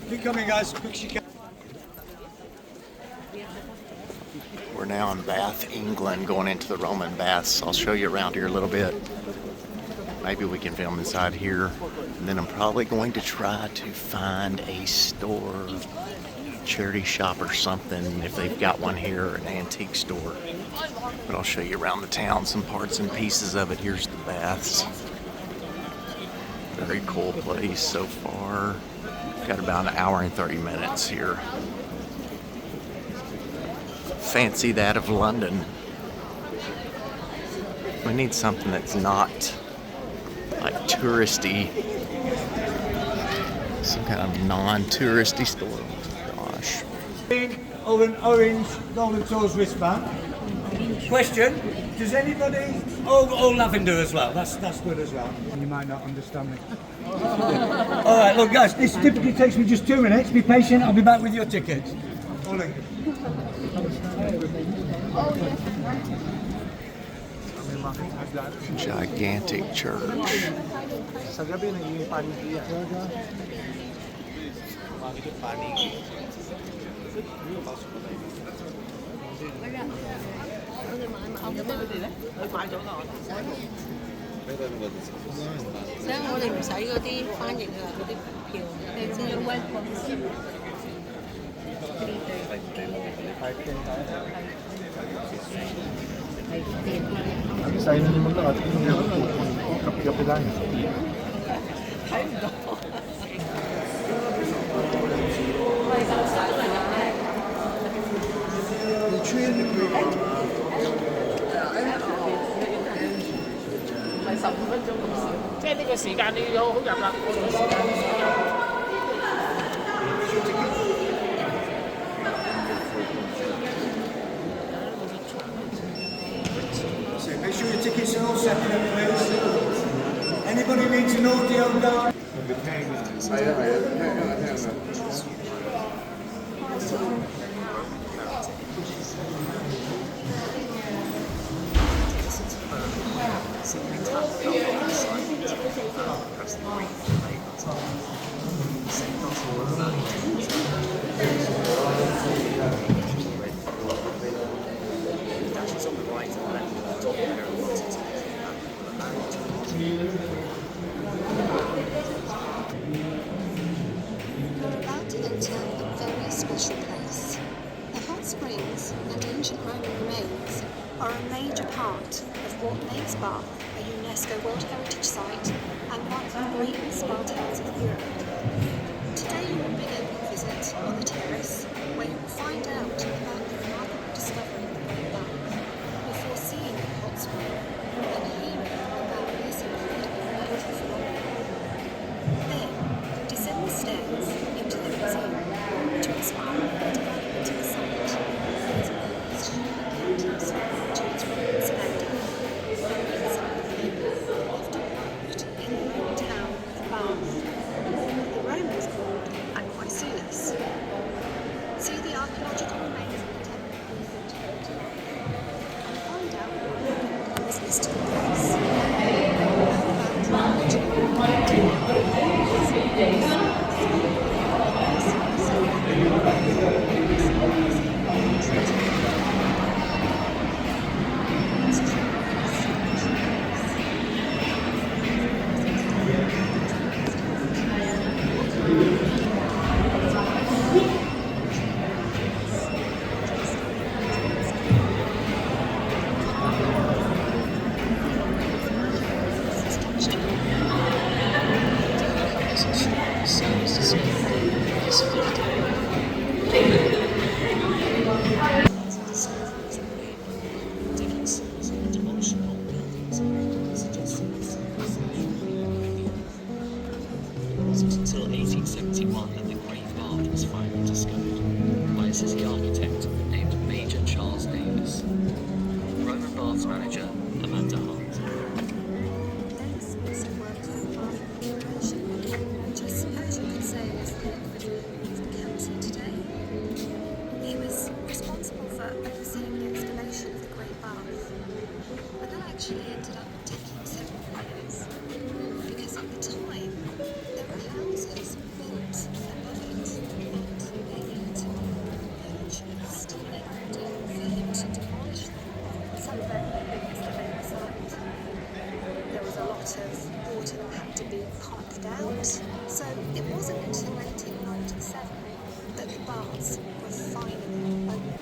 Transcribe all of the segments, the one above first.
Keep coming, guys, quick as you can. We're now in Bath, England, going into the Roman baths. I'll show you around here a little bit. Maybe we can film inside here. And then I'm probably going to try to find a store, charity shop or something, if they've got one here, or an antique store. But I'll show you around the town, some parts and pieces of it. Here's the baths. Very cool place so far. Got about an hour and 30 minutes here. Fancy that of London. We need something that's not like touristy. Some kind of non-touristy store. Gosh. Orange golden toes wristband. Question: does anybody? Oh, lavender as well. That's good as well. You might not understand me. All right, look, guys. This typically takes me just 2 minutes. Be patient. I'll be back with your ticket. Ollie. Gigantic church. Make sure your tickets are all separate, please. Anybody need to know the old guy? Are a major part of what makes Bath a UNESCO World Heritage Site and one of the great spa towns of Europe. Today you will begin your visit on the terrace, where you will find out about the remarkable discovery of the Great Bath, before seeing the hot spring and hearing about this incredible natural phenomenon. Then, descend the stairs into the museum to explore the development of the site, its earliest paintings, to its Roman splendour, and inside the people often worked in the Roman town of Bath. The Romans called Aquae Sulis. See the archaeological remains of the temple and find out more about this mystical place. Until 1871 that the Great Bath was finally discovered by a city architect named Major Charles Davis. Roman Bath's manager, Amanda Hunt. Which I suppose you could say is the equivalent of the council today. He was responsible for overseeing the excavation of the Great Bath, but that actually ended up taking several years, because at the time there were houses built above it. So it wasn't until 1897 that the baths were finally open.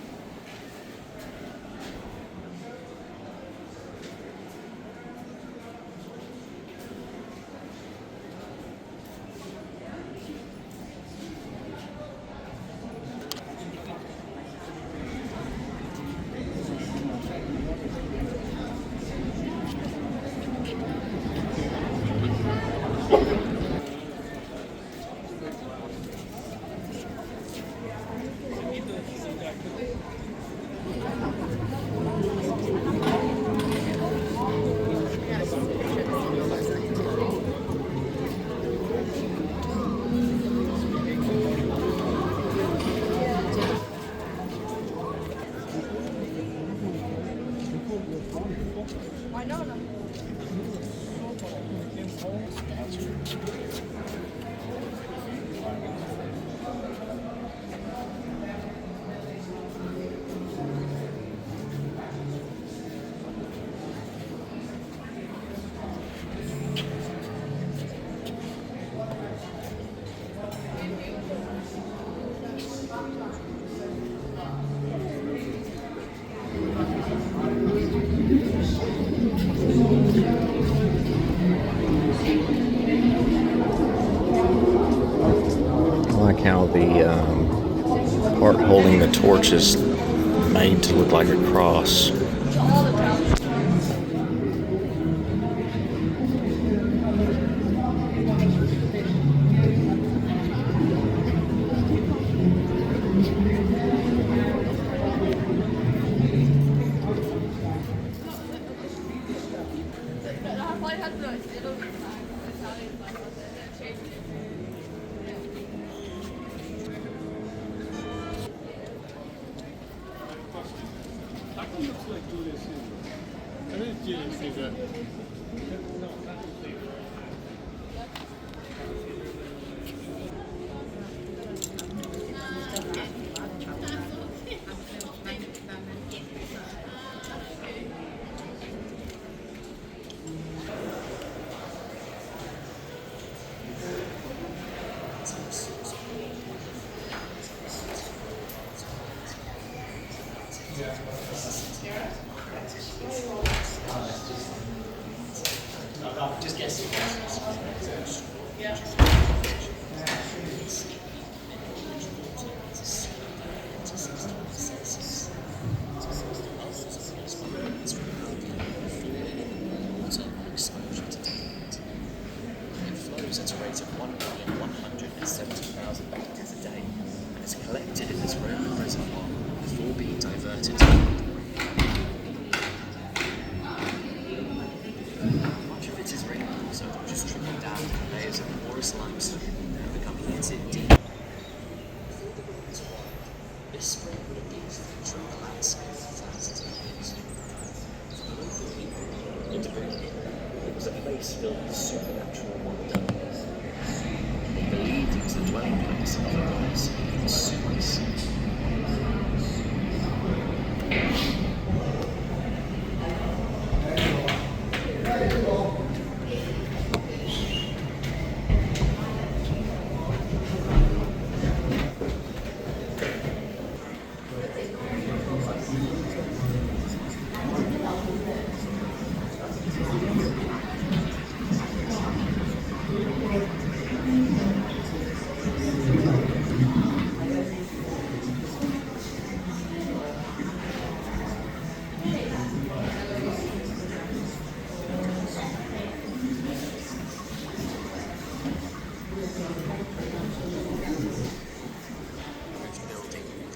I like how the part holding the torch is made to look like a cross. At a rate of 1,170,000 litres a day, and is collected in this Roman reservoir before being diverted to much of it is rainwater, which is trickling down into layers of porous limestone and becoming heated deep. Before the world was wide, this spring would have been a feature of the landscape for thousands of years. For the local people, it was a place filled with supernatural wonder. They believed it was the dwelling place of the goddess Aquae Sulis.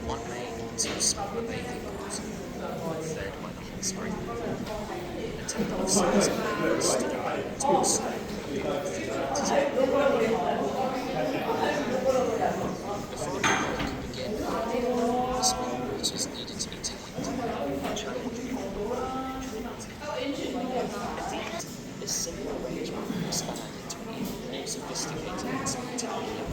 One main and two smaller bathing pools, fed by the hot spring. The temple of Sulis Minerva stood alone to the snow. Before the work could begin, the small waters needed to be tamed. Challenging indeed, this simple arrangement expanded into an even more sophisticated and spectacular.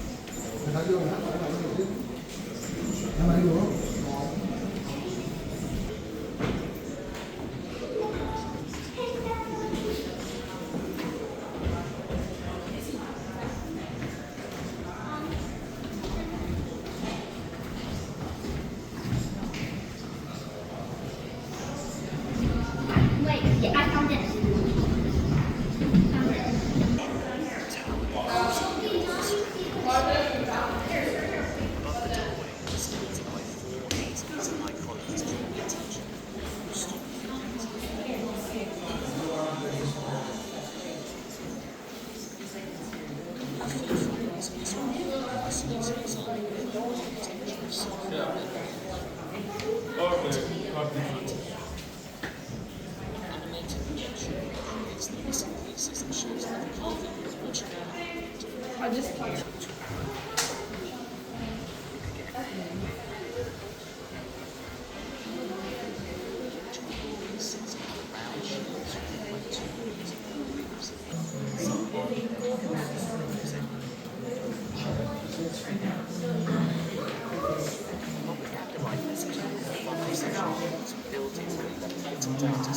Animated projection creates the missing pieces and shows that the carving was originally handmade. I just touched. Sits on round shields with 22 meters of leaves. Some propaganda-like messages from buildings pointing down to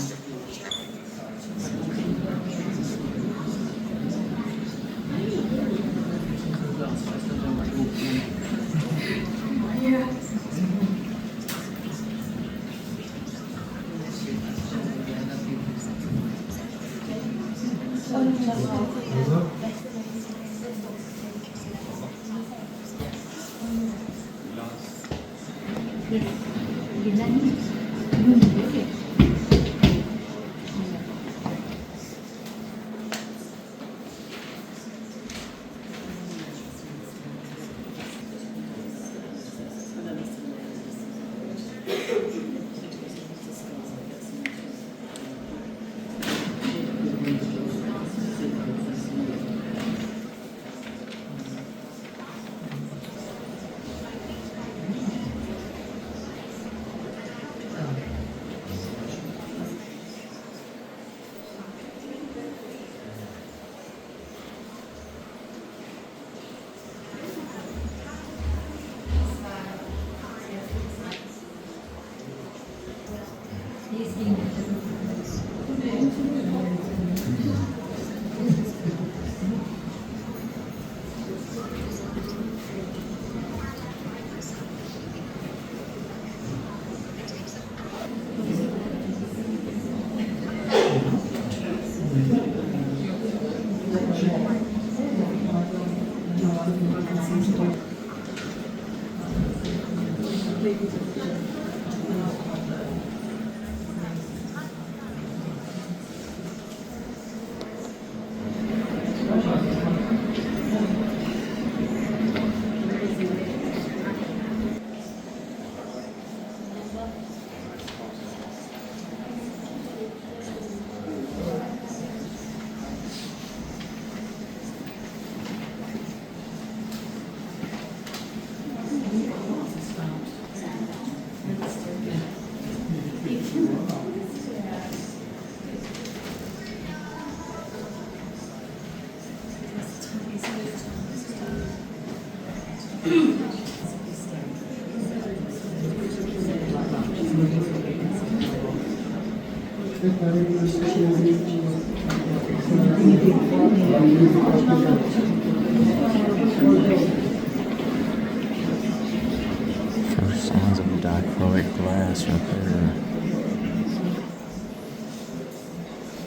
First signs of dichroic glass right there.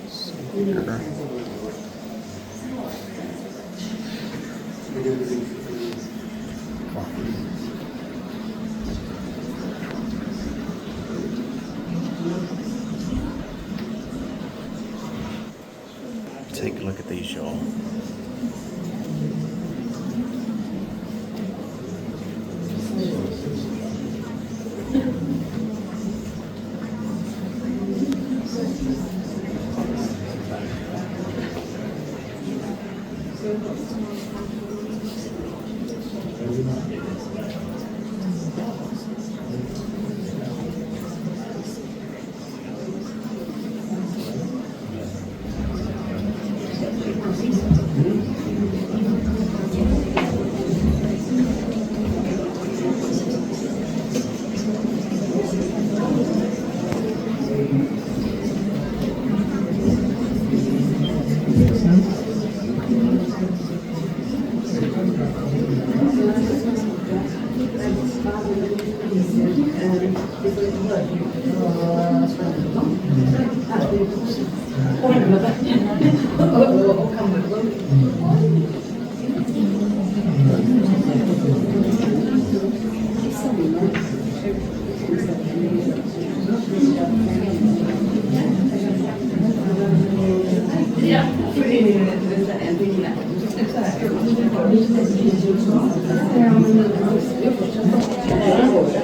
Cedar. Take a look at these, y'all. Ja.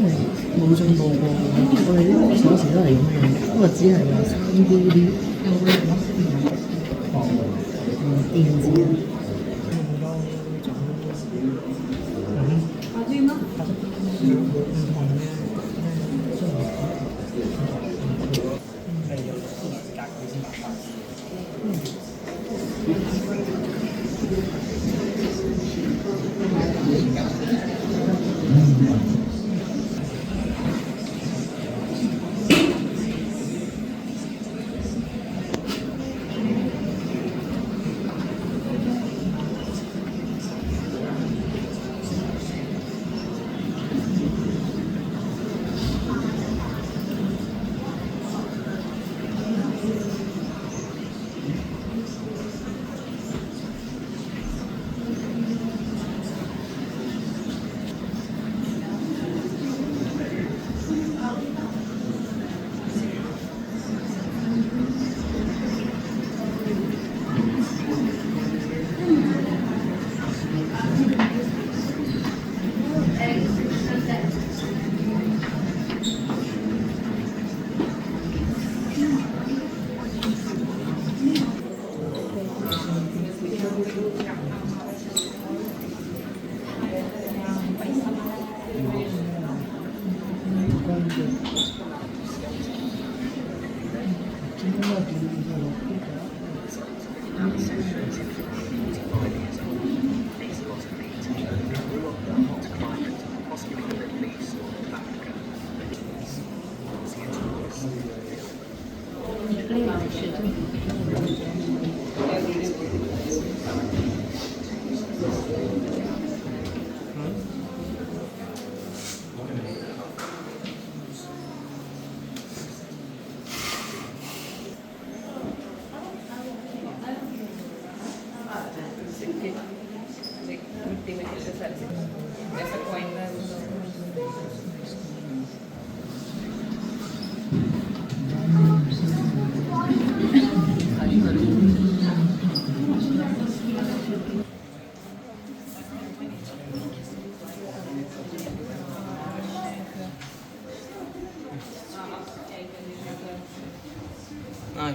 係冇進步過。我哋呢個鎖匙都係咁樣，不過只係有3D 啲電子啊。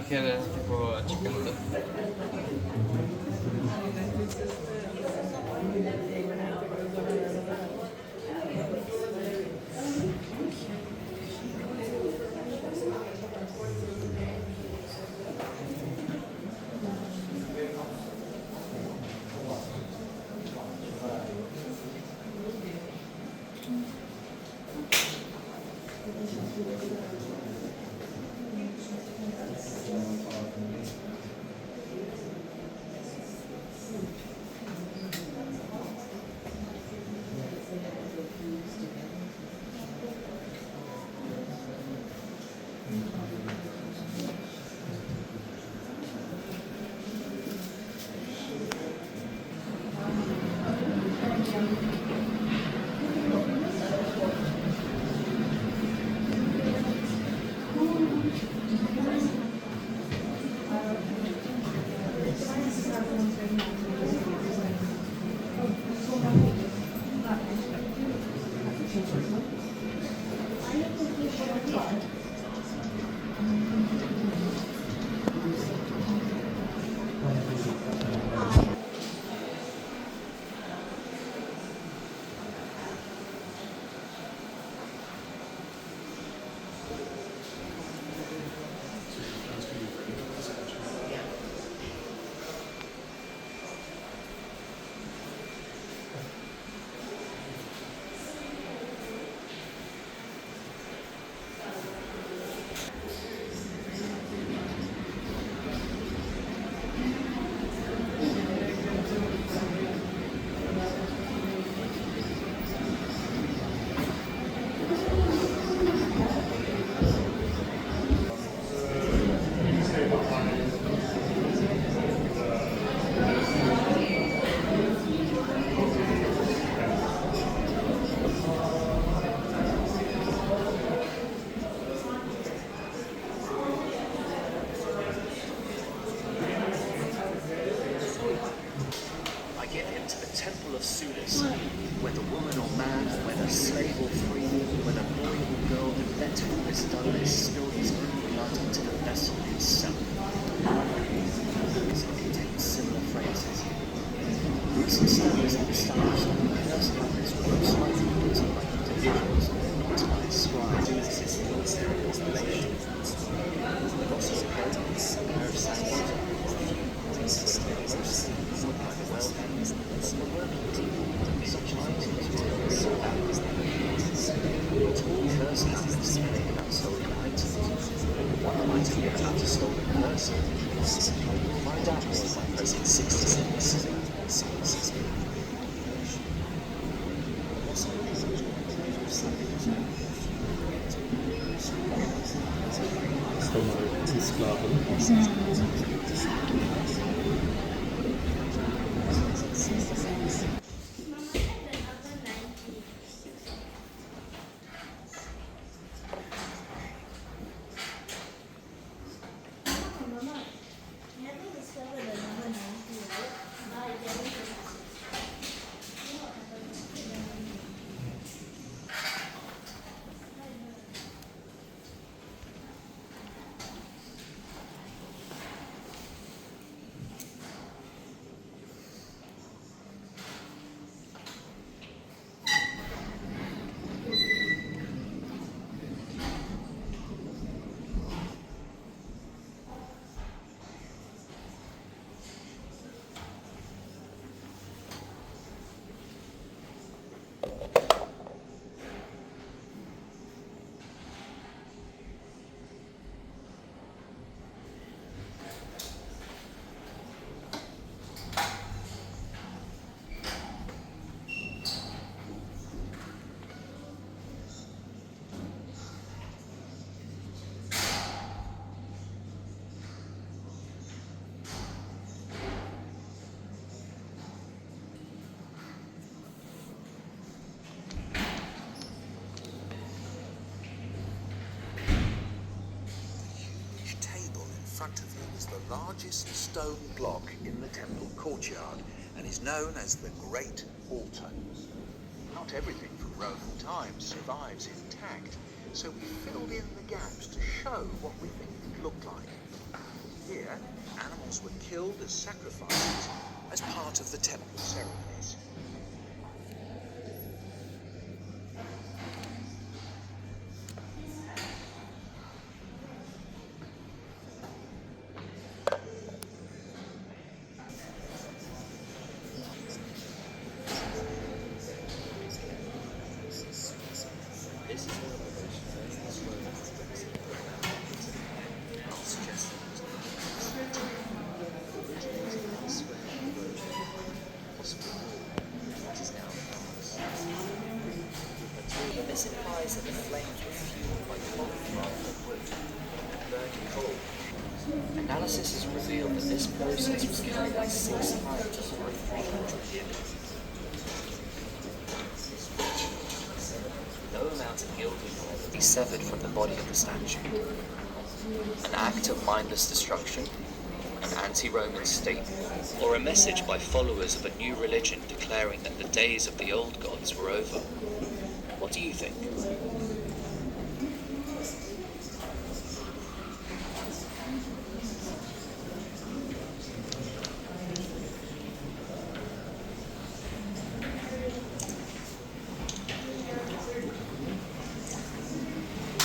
Che era tipo accecato. Sulis spilled his own blood into the vessel himself. So it contains similar phrases. Recent studies have established that person like this will most likely be written by individuals, not by a scribe. The bosses of Gothic, a pair of sandals, such items were tall curse habits to make about stolen items. One might be about a stolen person. Find out more by pressing 66. front of you is the largest stone block in the temple courtyard and is known as the Great Altar. Not everything from Roman times survives intact, so we filled in the gaps to show what we think it looked like. Here, animals were killed as sacrifices as part of the temple ceremonies. This implies that the flames were fueled by cloak rather than wood and burning coal. Analysis has revealed that this process was carried out 6 times over 300 years. No amount of gilding will ever be severed from the body of the statue. An act of mindless destruction, an anti-Roman statement, or a message by followers of a new religion declaring that the days of the old gods were over. What do you think?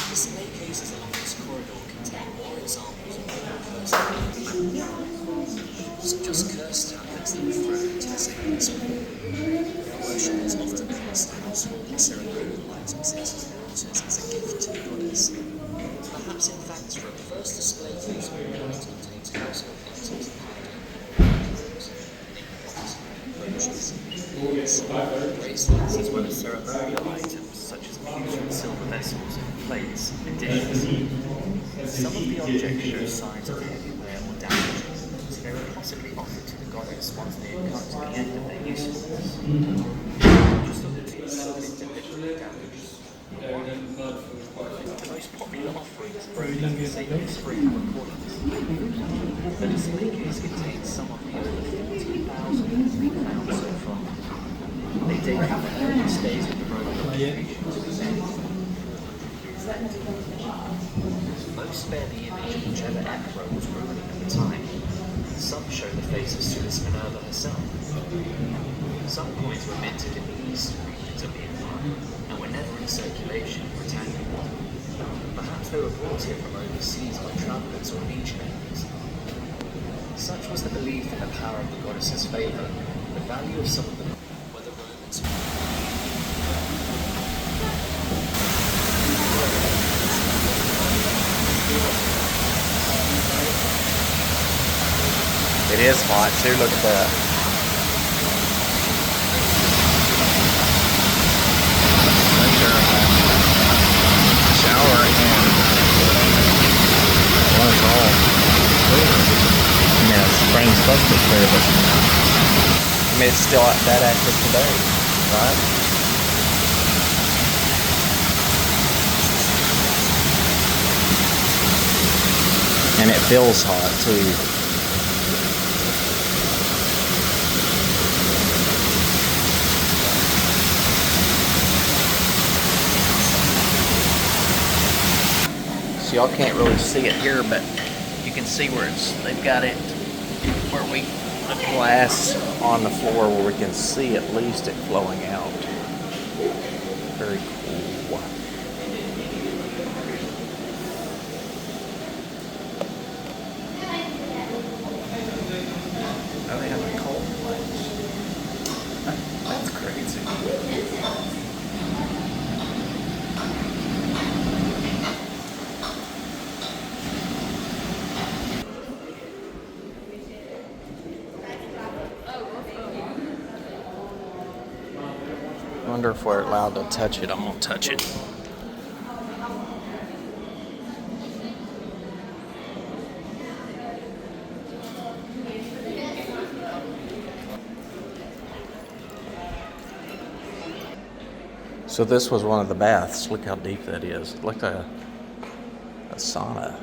Display cases along this corridor contain more examples of Roman curse. Just curse tablets that were thrown into the sacred sphere. Worshippers often place household ceremonial items into the altars as a gift to the goddess. Perhaps in thanks for a first display case where the item contains household items bracelets as well as ceremonial items such as pewter and silver vessels, plates, and dishes. Some of the objects show signs of heavy wear or damage, so they were possibly offered to the goddess once they had come to the end of their usefulness. The most popular offerings broken sacred spring recordings. The display case contains some of the over 40,000 we found so far. They date from the earliest days of the Roman occupation to the end. Most bear the image of whichever emperor was ruling at the time. Some show the face of Sulis Minerva herself. Some coins were minted in the eastern regions of the empire and were never in circulation in Britannia. Perhaps they were brought here from overseas by travellers or liege makers. Such was the belief in the power of the goddess's favour, the value of some of them were the Romans. It is hot too, look at that. Shower and lunch all. Yeah, spring's supposed to clear, but I mean, it's still that active today, right? And it feels hot too. So y'all can't really see it here, but you can see where they've got it where the glass on the floor where we can see at least it flowing out. Very cool. Oh, they have a cold plunge. That's crazy. I wonder if we're allowed to touch it. I'm gonna touch it. So this was one of the baths. Look how deep that is. Like a sauna.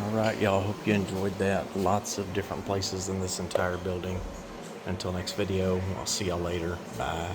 Alright, y'all, hope you enjoyed that. Lots of different places in this entire building. Until next video, I'll see y'all later. Bye.